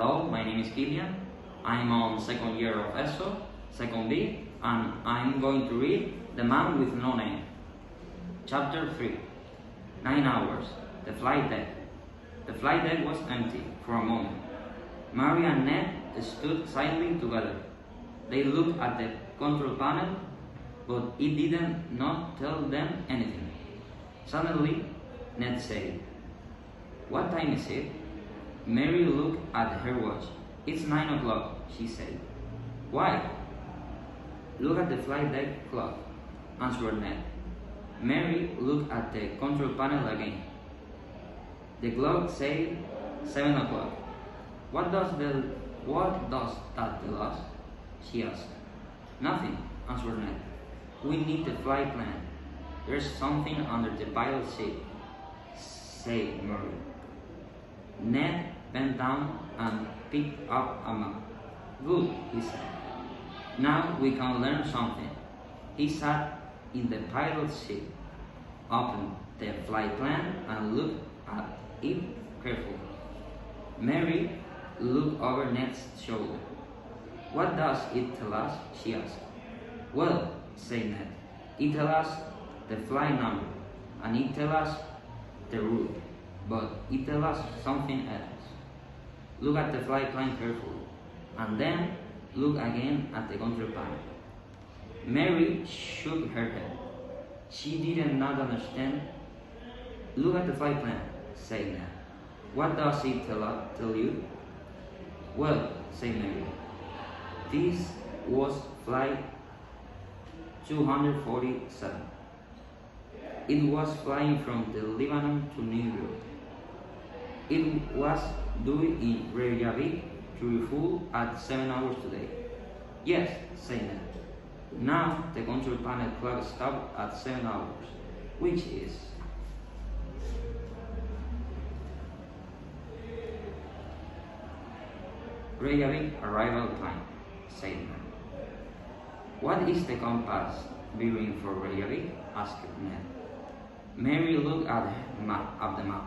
Hello, my name is Kilian. I'm on second year of ESO, second B, and I'm going to read The Man with No Name. Chapter 3. 9 hours. The flight deck. The flight deck was empty for a moment. Mary and Ned stood silently together. They looked at the control panel, but it did not tell them anything. Suddenly, Ned said, "What time is it?" Mary looked at her watch. "It's 9 o'clock, she said. "Why?" "Look at the flight deck clock," answered Ned. Mary looked at the control panel again. The clock said 7 o'clock. What does that tell us?" she asked. "Nothing," answered Ned. "We need the flight plan. There's something under the pilot seat," said Mary. Ned bent down and picked up a map. "Good," he said. "Now we can learn something." He sat in the pilot's seat, opened the flight plan, and looked at it carefully. Mary looked over Ned's shoulder. "What does it tell us?" she asked. "Well," said Ned, "it tells us the flight number, and it tells us the route, but it tells us something else. Look at the flight plan carefully, and then look again at the control panel." Mary shook her head. She did not understand. "Look at the flight plan," said Ned. "What does it tell you?" "Well," said Mary, "this was flight 247. It was flying from the Lebanon to New York. It was due in Reykjavik to refuel at 7 hours today." "Yes," said Ned. Now the control panel clock stopped at 7 hours, which is Reykjavik arrival time, said Ned. "What is the compass bearing for Reykjavik?" asked Ned. Mary looked at the map.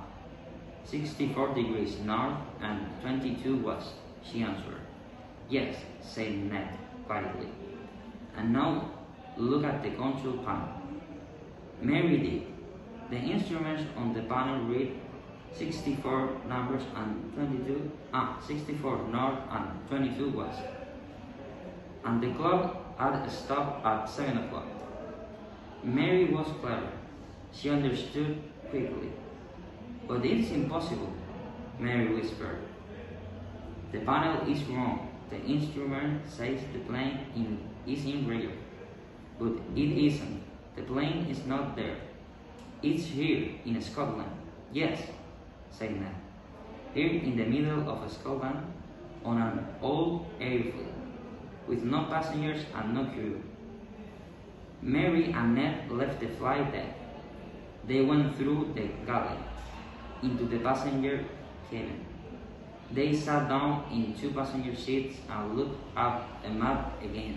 64 degrees north and 22 west, she answered. "Yes," said Ned quietly. "And now look at the control panel." Mary did. The instruments on the panel read 64 numbers and 64 north and 22 west. And the clock had stopped at 7 o'clock. Mary was clever. She understood quickly. "But it's impossible," Mary whispered. "The panel is wrong. The instrument says the plane is in Reykjavik, but it isn't. The plane is not there. It's here in Scotland." "Yes," said Ned. "Here in the middle of Scotland, on an old airfield, with no passengers and no crew." Mary and Ned left the flight deck. They went through the galley into the passenger cabin. They sat down in 2 passenger seats and looked at the map again.